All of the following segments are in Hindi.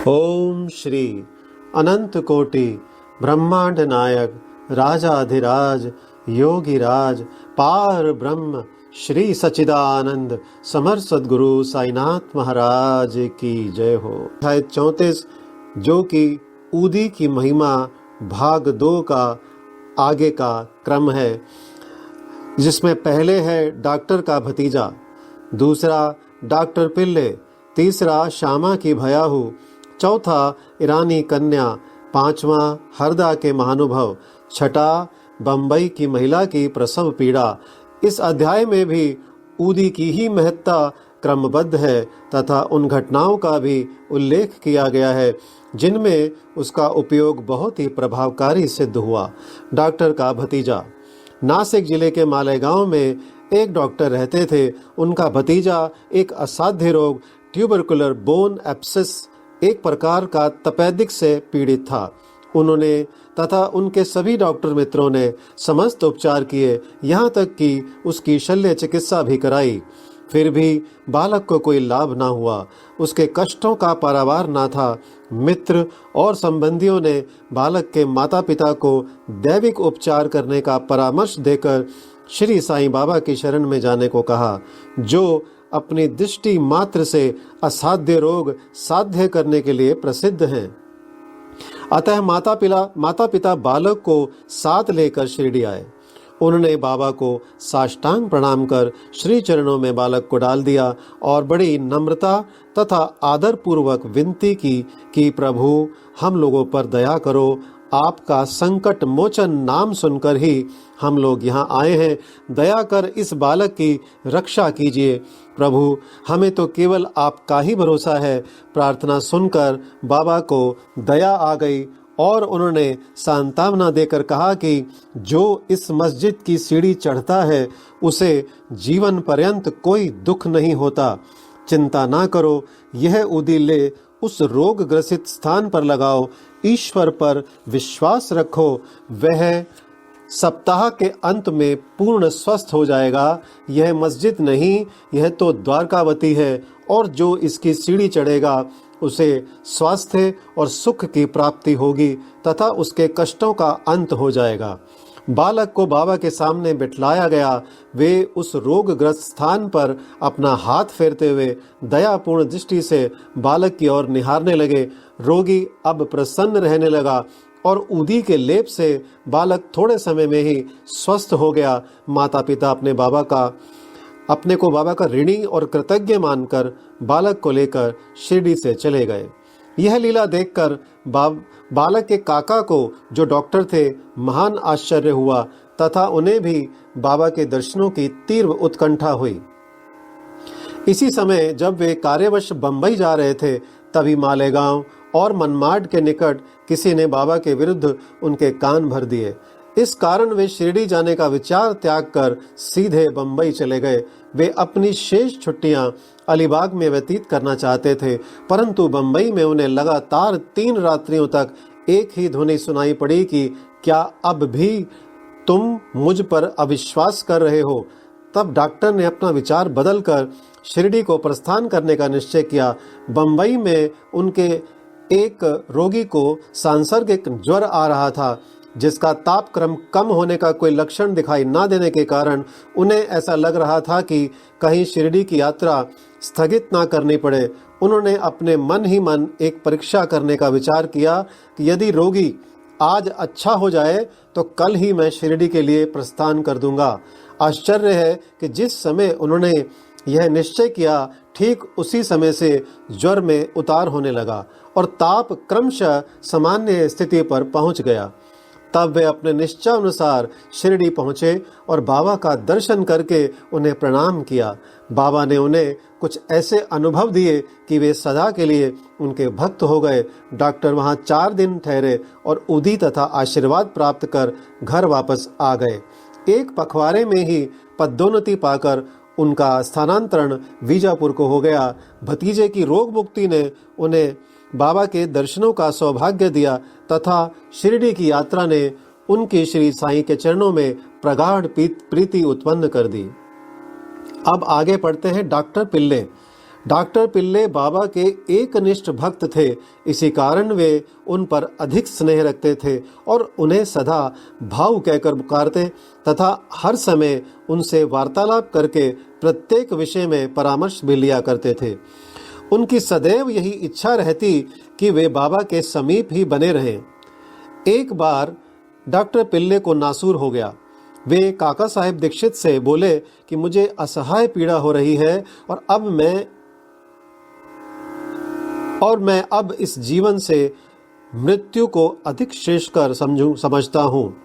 ओम श्री अनंत कोटि ब्रह्मांड नायक राजाधिराज योगीराज पार ब्रह्म श्री सच्चिदानंद समर सद्गुरु साईनाथ महाराज की जय हो। अध्याय 34 जो कि ऊदी की महिमा भाग 2 का आगे का क्रम है, जिसमें पहले है डॉक्टर का भतीजा, दूसरा डॉक्टर पिल्ले, तीसरा श्यामा की भयाहू, चौथा ईरानी कन्या, पांचवा हरदा के महानुभव, छठा बंबई की महिला की प्रसव पीड़ा। इस अध्याय में भी ऊदी की ही महत्ता क्रमबद्ध है तथा उन घटनाओं का भी उल्लेख किया गया है जिनमें उसका उपयोग बहुत ही प्रभावकारी सिद्ध हुआ। डॉक्टर का भतीजा। नासिक जिले के मालेगांव में एक डॉक्टर रहते थे। उनका भतीजा एक असाध्य रोग ट्यूबरकुलर बोन एब्सेस, एक प्रकार का तपेदिक से पीड़ित था। उन्होंने तथा उनके सभी डॉक्टर मित्रों ने समस्त उपचार किए, यहाँ तक कि उसकी शल्य चिकित्सा भी कराई, फिर भी बालक को कोई लाभ ना हुआ। उसके कष्टों का पारावार ना था। मित्र और संबंधियों ने बालक के माता पिता को दैविक उपचार करने का परामर्श देकर श्री साईं बाबा की शरण में जाने को कहा, जो अपनी दृष्टि मात्र से असाध्य रोग साध्य करने के लिए प्रसिद्ध हैं। अतः माता पिता बालक को साथ लेकर शिरडी आए। उन्होंने बाबा को साष्टांग प्रणाम कर श्री चरणों में बालक को डाल दिया और बड़ी नम्रता तथा आदर पूर्वक विनती की कि प्रभु हम लोगों पर दया करो। आपका संकट मोचन नाम सुनकर ही हम लोग यहाँ आए हैं। दया कर इस बालक की रक्षा कीजिए प्रभु, हमें तो केवल आपका ही भरोसा है। प्रार्थना सुनकर बाबा को दया आ गई और उन्होंने सांत्वना देकर कहा कि जो इस मस्जिद की सीढ़ी चढ़ता है उसे जीवन पर्यंत कोई दुख नहीं होता। चिंता ना करो, यह उदीले उस रोग ग्रसित स्थान पर लगाओ, ईश्वर पर विश्वास रखो, वह सप्ताह के अंत में पूर्ण स्वस्थ हो जाएगा। यह मस्जिद नहीं, यह तो द्वारकावती है और जो इसकी सीढ़ी चढ़ेगा उसे स्वास्थ्य और सुख की प्राप्ति होगी तथा उसके कष्टों का अंत हो जाएगा। बालक को बाबा के सामने बिठलाया गया। वे उस रोगग्रस्त स्थान पर अपना हाथ फेरते हुए दयापूर्ण दृष्टि से बालक की ओर निहारने लगे। रोगी अब प्रसन्न रहने लगा और ऊदी के लेप से बालक थोड़े समय में ही स्वस्थ हो गया। माता पिता अपने को बाबा का ऋणी और कृतज्ञ मानकर बालक को लेकर शिरडी से चले गए। यह लीला देखकर बालक के काका को, जो डॉक्टर थे, महान आश्चर्य हुआ तथा उन्हें भी बाबा के दर्शनों की तीव्र उत्कंठा हुई। इसी समय जब वे कार्यवश बंबई जा रहे थे, तभी मालेगांव और मनमाड के निकट किसी ने बाबा के विरुद्ध उनके कान भर दिए। इस कारण वे शिरडी जाने का विचार त्याग कर सीधे बंबई चले गए। वे अपनी शेष छुट्टियां अलीबाग में व्यतीत करना चाहते थे, परंतु बंबई में उन्हें लगातार 3 रात्रियों तक एक ही ध्वनि सुनाई पड़ी कि क्या अब भी तुम मुझ पर अविश्वास कर रहे हो। तब डॉक्टर ने अपना विचार बदलकर शिरडी को प्रस्थान करने का निश्चय किया। बंबई में उनके एक रोगी को सांसर्गिक ज्वर आ रहा था, जिसका तापक्रम कम होने का कोई लक्षण दिखाई न देने के कारण उन्हें ऐसा लग रहा था कि कहीं शिरडी की यात्रा स्थगित ना करनी पड़े। उन्होंने अपने मन ही मन एक परीक्षा करने का विचार किया कि यदि रोगी आज अच्छा हो जाए तो कल ही मैं शिरडी के लिए प्रस्थान कर दूंगा। आश्चर्य है कि जिस समय उन्होंने यह निश्चय किया, ठीक उसी समय से ज्वर में उतार होने लगा और ताप क्रमशः सामान्य स्थिति पर पहुंच गया। तब वे अपने निश्चय अनुसार शिरडी पहुंचे और बाबा का दर्शन करके उन्हें प्रणाम किया। बाबा ने उन्हें कुछ ऐसे अनुभव दिए कि वे सदा के लिए उनके भक्त हो गए। डॉक्टर वहां 4 दिन ठहरे और उदी तथा आशीर्वाद प्राप्त कर घर वापस आ गए। एक पखवाड़े में ही पदोन्नति पाकर उनका स्थानांतरण बीजापुर को हो गया। भतीजे की रोग मुक्ति ने उन्हें बाबा के दर्शनों का सौभाग्य दिया तथा शिरडी की यात्रा ने उनकी श्री साईं के चरणों में प्रगाढ़ प्रीति उत्पन्न कर दी। अब आगे पढ़ते हैं डॉक्टर पिल्ले। डॉक्टर पिल्ले बाबा के एकनिष्ठ भक्त थे, इसी कारण वे उन पर अधिक स्नेह रखते थे और उन्हें सदा भाऊ कहकर पुकारते तथा हर समय उनसे वार्तालाप करके प्रत्येक विषय में परामर्श भी लिया करते थे। उनकी सदैव यही इच्छा रहती कि वे बाबा के समीप ही बने रहें। एक बार डॉक्टर पिल्ले को नासूर हो गया। वे काका साहेब दीक्षित से बोले कि मुझे असहाय पीड़ा हो रही है और मैं अब इस जीवन से मृत्यु को अधिक श्रेष्ठकर समझता हूँ।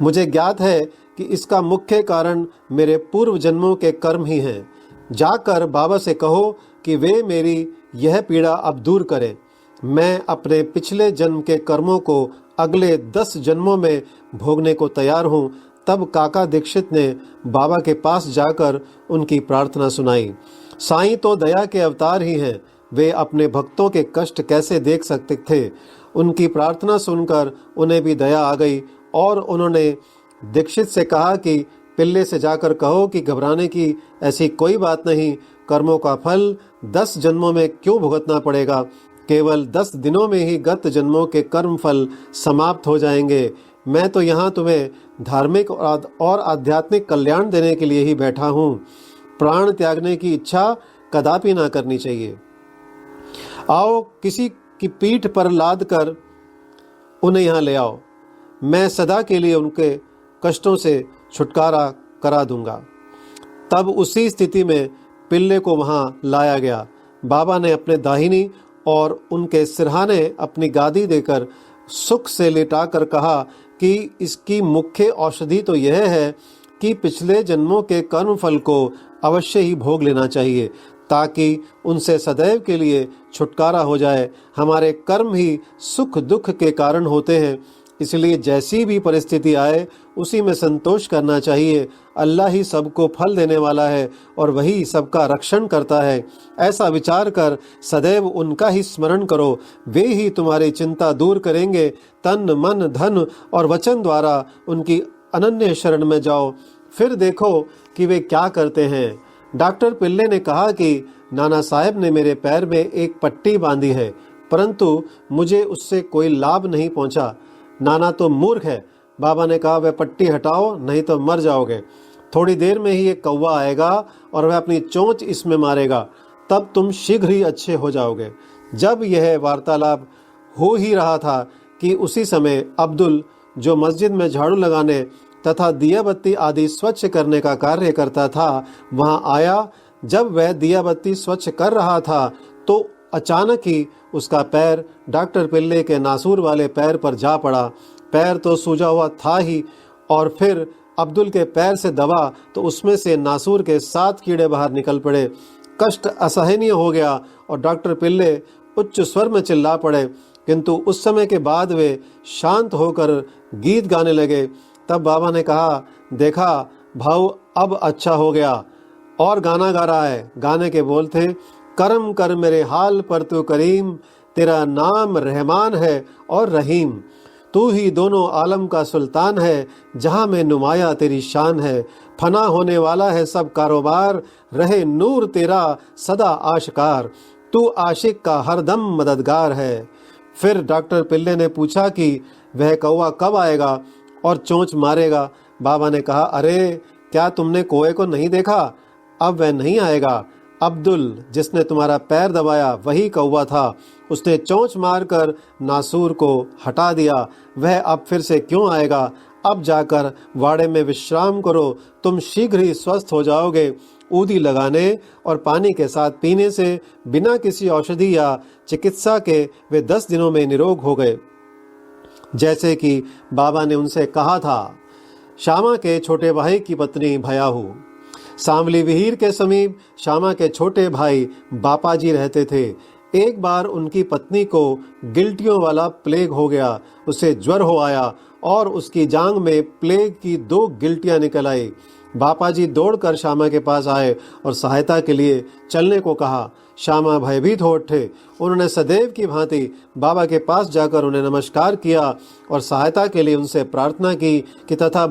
मुझे ज्ञात है कि इसका मुख्य कारण मेरे पूर्व जन्मों के कर्म ही हैं। जाकर बाबा से कहो कि वे मेरी यह पीड़ा अब दूर करें। मैं अपने पिछले जन्म के कर्मों को अगले 10 जन्मों में भोगने को तैयार हूँ। तब काका दीक्षित ने बाबा के पास जाकर उनकी प्रार्थना सुनाई। साईं तो दया के अवतार ही हैं, वे अपने भक्तों के कष्ट कैसे देख सकते थे। उनकी प्रार्थना सुनकर उन्हें भी दया आ गई और उन्होंने दीक्षित से कहा कि पिल्ले से जाकर कहो कि घबराने की ऐसी कोई बात नहीं, कर्मों का फल 10 जन्मों में क्यों भुगतना पड़ेगा, केवल 10 दिनों में ही गत जन्मों के कर्म फल समाप्त हो जाएंगे। मैं तो यहाँ तुम्हें धार्मिक और आध्यात्मिक कल्याण देने के लिए ही बैठा हूँ। प्राण त्यागने की इच्छा कदापि ना करनी चाहिए। आओ किसी की पीठ पर लाद कर उन्हें यहाँ ले आओ, मैं सदा के लिए उनके कष्टों से छुटकारा करा दूंगा। तब उसी स्थिति में पिल्ले को वहाँ लाया गया। बाबा ने अपने दाहिनी और उनके सिरहाने अपनी गादी देकर सुख से लेटाकर कहा कि इसकी मुख्य औषधि तो यह है कि पिछले जन्मों के कर्म फल को अवश्य ही भोग लेना चाहिए, ताकि उनसे सदैव के लिए छुटकारा हो जाए। हमारे कर्म ही सुख दुख के कारण होते हैं, इसलिए जैसी भी परिस्थिति आए उसी में संतोष करना चाहिए। अल्लाह ही सबको फल देने वाला है और वही सबका रक्षण करता है। ऐसा विचार कर सदैव उनका ही स्मरण करो, वे ही तुम्हारी चिंता दूर करेंगे। तन मन धन और वचन द्वारा उनकी अनन्य शरण में जाओ, फिर देखो कि वे क्या करते हैं। डॉक्टर पिल्ले ने कहा कि नाना साहब ने मेरे पैर में एक पट्टी बांधी है, परंतु मुझे उससे कोई लाभ नहीं पहुंचा। नाना तो मूर्ख है। बाबा ने कहा वह पट्टी हटाओ, नहीं तो मर जाओगे। थोड़ी देर में ही एक कौवा आएगा और वह अपनी चोंच इसमें मारेगा, तब तुम शीघ्र ही अच्छे हो जाओगे। जब यह वार्तालाप हो ही रहा था कि उसी समय अब्दुल, जो मस्जिद में झाड़ू लगाने तथा दिया बत्ती आदि स्वच्छ करने का कार्य करता था, वहां आया। जब वह दिया बत्ती स्वच्छ कर रहा था तो अचानक ही उसका पैर डॉक्टर पिल्ले के नासूर वाले पैर पर जा पड़ा। पैर तो सूजा हुआ था ही, और फिर अब्दुल के पैर से दबा तो उसमें से नासूर के 7 कीड़े बाहर निकल पड़े। कष्ट असहनीय हो गया और डॉक्टर पिल्ले उच्च स्वर में चिल्ला पड़े, किंतु उस समय के बाद वे शांत होकर गीत गाने लगे। तब बाबा ने कहा, देखा भाऊ, अब अच्छा हो गया। और गाना गा रहा है। गाने के बोल थे, करम कर मेरे हाल पर तू करीम, तेरा नाम रहमान है और रहीम। तू ही दोनों आलम का सुल्तान है, जहां में नुमाया तेरी शान है। फना होने वाला है सब कारोबार, रहे नूर तेरा सदा आशिकार। तू आशिक का हरदम मददगार है। फिर डॉक्टर पिल्ले ने पूछा कि वह कौवा कब आएगा और चोंच मारेगा। बाबा ने कहा, अरे क्या तुमने कौवे को नहीं देखा? अब वह नहीं आएगा। अब्दुल, जिसने तुम्हारा पैर दबाया, वही कौवा था। उसने चोंच मारकर नासूर को हटा दिया। वह अब फिर से क्यों आएगा? अब जाकर वाड़े में विश्राम करो, तुम शीघ्र ही स्वस्थ हो जाओगे। ऊदी लगाने और पानी के साथ पीने से बिना किसी औषधि या चिकित्सा के वे 10 दिनों में निरोग हो गए, जैसे कि बाबा ने उनसे कहा था। श्यामा के छोटे भाई की पत्नी भयाहू। सांवली विहीर के समीप श्यामा के छोटे भाई बापाजी रहते थे। एक बार उनकी पत्नी को गिल्टियों वाला प्लेग हो गया। उसे ज्वर हो आया और उसकी जांग में प्लेग की 2 गिल्टियां निकल आई। बापाजी दौड़कर श्यामा के पास आए और सहायता के लिए चलने को कहा। श्यामा भयभीत हो उठे। उन्होंने सदैव की भांति बाबा के पास जाकर उन्हें नमस्कार किया और सहायता के लिए उनसे प्रार्थना की कि तथा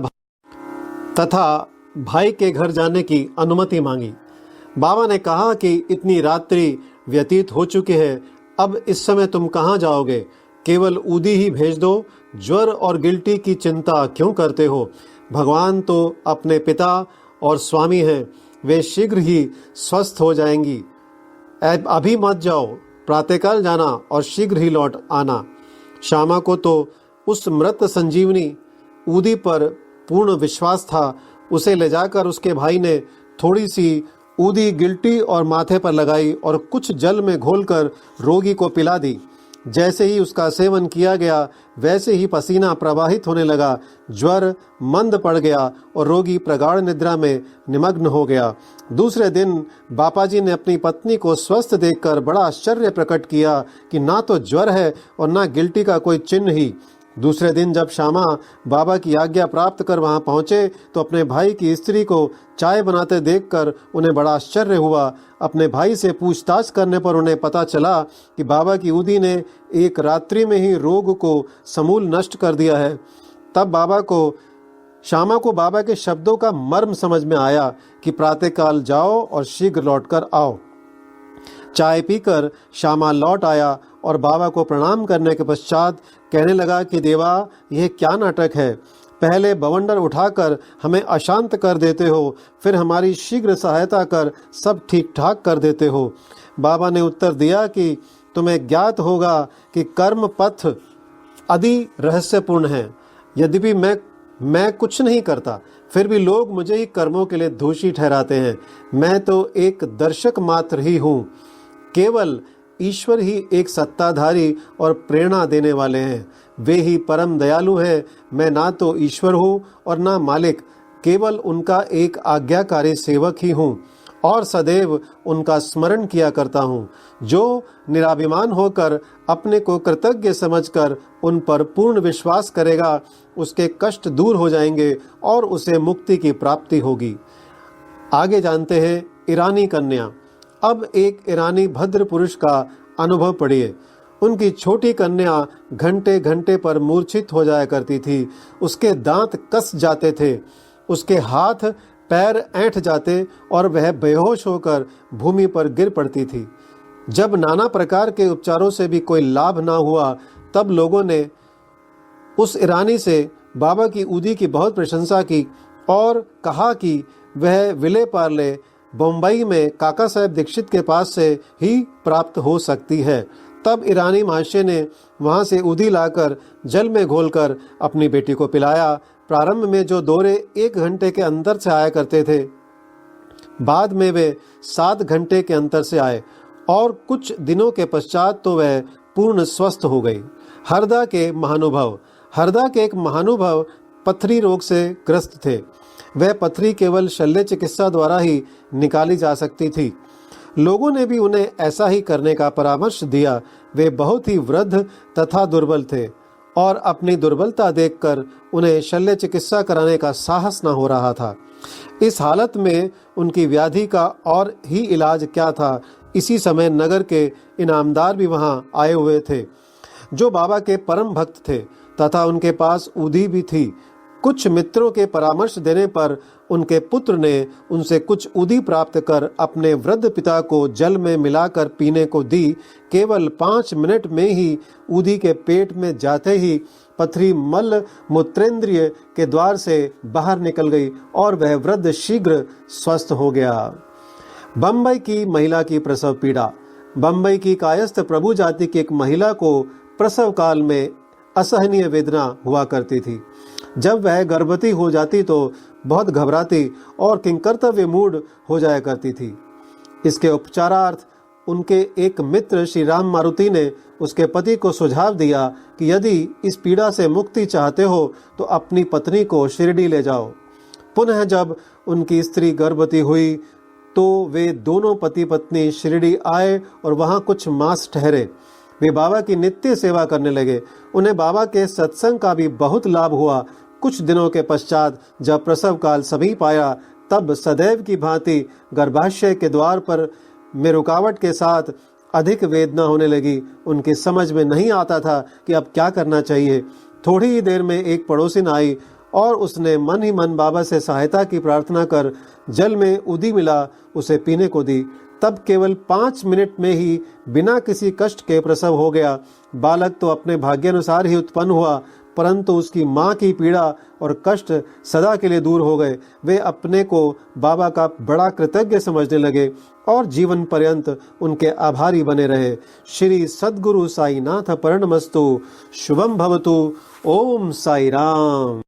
भाई के घर जाने की अनुमति मांगी। बाबा ने कहा कि इतनी रात्रि व्यतीत हो चुकी है, अब इस समय तुम कहाँ जाओगे? केवल ऊदी ही भेज दो। ज्वर और गिल्टी की चिंता क्यों करते हो? भगवान तो अपने पिता और स्वामी हैं, वे शीघ्र ही स्वस्थ हो जाएंगी। अभी मत जाओ, प्रातःकाल जाना और शीघ्र ही लौट आना। श्यामा को तो उस मृत संजीवनी ऊदी पर पूर्ण विश्वास था। उसे ले जाकर उसके भाई ने थोड़ी सी ऊदी गिल्टी और माथे पर लगाई और कुछ जल में घोलकर रोगी को पिला दी। जैसे ही उसका सेवन किया गया वैसे ही पसीना प्रवाहित होने लगा, ज्वर मंद पड़ गया और रोगी प्रगाढ़ निद्रा में निमग्न हो गया। दूसरे दिन बापाजी ने अपनी पत्नी को स्वस्थ देखकर बड़ा आश्चर्य प्रकट किया कि ना तो ज्वर है और ना गिल्टी का कोई चिन्ह ही। दूसरे दिन जब श्यामा बाबा की आज्ञा प्राप्त कर वहां पहुंचे तो अपने भाई की स्त्री को चाय बनाते देखकर उन्हें बड़ा आश्चर्य हुआ। अपने भाई से पूछताछ करने पर उन्हें पता चला कि बाबा की ऊदी ने एक रात्रि में ही रोग को समूल नष्ट कर दिया है। तब श्यामा को बाबा के शब्दों का मर्म समझ में आया कि प्रातःकाल जाओ और शीघ्र लौटकर आओ। चाय पीकर श्यामा लौट आया और बाबा को प्रणाम करने के पश्चात कहने लगा कि देवा, यह क्या नाटक है? पहले बवंडर उठाकर हमें अशांत कर देते हो, फिर हमारी शीघ्र सहायता कर सब ठीक ठाक कर देते हो। बाबा ने उत्तर दिया कि तुम्हें ज्ञात होगा कि कर्म पथ अति रहस्यपूर्ण है। यद्यपि मैं कुछ नहीं करता, फिर भी लोग मुझे ही कर्मों के लिए दोषी ठहराते हैं। मैं तो एक दर्शक मात्र ही हूँ। केवल ईश्वर ही एक सत्ताधारी और प्रेरणा देने वाले हैं। वे ही परम दयालु हैं। मैं ना तो ईश्वर हूँ और ना मालिक, केवल उनका एक आज्ञाकारी सेवक ही हूँ और सदैव उनका स्मरण किया करता हूँ। जो निराभिमान होकर अपने को कृतज्ञ समझकर उन पर पूर्ण विश्वास करेगा, उसके कष्ट दूर हो जाएंगे और उसे मुक्ति की प्राप्ति होगी। आगे जानते हैं ईरानी कन्या। अब एक ईरानी भद्र पुरुष का अनुभव पढ़िए। उनकी छोटी कन्या घंटे घंटे पर मूर्छित हो जाया करती थी। उसके दांत कस जाते थे, उसके हाथ पैर ऐंठ जाते और वह बेहोश होकर भूमि पर गिर पड़ती थी। जब नाना प्रकार के उपचारों से भी कोई लाभ ना हुआ, तब लोगों ने उस ईरानी से बाबा की ऊदी की बहुत प्रशंसा की और कहा कि वह विले पार्ले बम्बई में काका साहेब दीक्षित के पास से ही प्राप्त हो सकती है। तब ईरानी महाशय ने वहां से ऊदी लाकर जल में घोलकर अपनी बेटी को पिलाया। प्रारंभ में जो दौरे 1 घंटे के अंतर से आया करते थे, बाद में वे 7 घंटे के अंतर से आए और कुछ दिनों के पश्चात तो वह पूर्ण स्वस्थ हो गई। हरदा के एक महानुभव पथरी रोग से ग्रस्त थे। वह पथरी केवल शल्य चिकित्सा द्वारा ही निकाली जा सकती थी। लोगों ने भी उन्हें ऐसा ही करने का परामर्श दिया। वे बहुत ही वृद्ध तथा दुर्बल थे और अपनी दुर्बलता देखकर उन्हें शल्य चिकित्सा कराने का साहस न हो रहा था। इस हालत में उनकी व्याधि का और ही इलाज क्या था। इसी समय नगर के इनामदार भी वहां आए हुए थे, जो बाबा के परम भक्त थे तथा उनके पास ऊदी भी थी। कुछ मित्रों के परामर्श देने पर उनके पुत्र ने उनसे कुछ ऊदी प्राप्त कर अपने वृद्ध पिता को जल में मिलाकर पीने को दी। केवल 5 मिनट में ही ऊदी के पेट में जाते ही पथरी मल मूत्रेंद्रिय के द्वार से बाहर निकल गई और वह वृद्ध शीघ्र स्वस्थ हो गया। बम्बई की महिला की प्रसव पीड़ा। बम्बई की कायस्थ प्रभु जाति की एक महिला को प्रसव काल में असहनीय वेदना हुआ करती थी। जब वह गर्भवती हो जाती तो बहुत घबराती और किंकर्तव्य मूढ़ हो जाया करती थी। इसके उपचारार्थ उनके एक मित्र श्री राम मारुति ने उसके पति को सुझाव दिया कि यदि इस पीड़ा से मुक्ति चाहते हो तो अपनी पत्नी को शिरडी ले जाओ। पुनः जब उनकी स्त्री गर्भवती हुई तो वे दोनों पति पत्नी शिरडी आए और वहां कुछ मास ठहरे। वे बाबा की नित्य सेवा करने लगे। उन्हें बाबा के सत्संग का भी बहुत लाभ हुआ। कुछ दिनों के पश्चात जब प्रसव काल समीप आया, तब सदैव की भांति गर्भाशय के द्वार पर में रुकावट के साथ अधिक वेदना होने लगी। उनकी समझ में नहीं आता था कि अब क्या करना चाहिए। थोड़ी ही देर में एक पड़ोसिन आई और उसने मन ही मन बाबा से सहायता की प्रार्थना कर जल में उदी मिला उसे पीने को दी। तब केवल 5 मिनट में ही बिना किसी कष्ट के प्रसव हो गया। बालक तो अपने भाग्यानुसार ही उत्पन्न हुआ, परंतु उसकी माँ की पीड़ा और कष्ट सदा के लिए दूर हो गए। वे अपने को बाबा का बड़ा कृतज्ञ समझने लगे और जीवन पर्यंत उनके आभारी बने रहे। श्री सद्गुरु साईनाथ प्रणमस्तु। शुभम भवतु। ओम साई राम।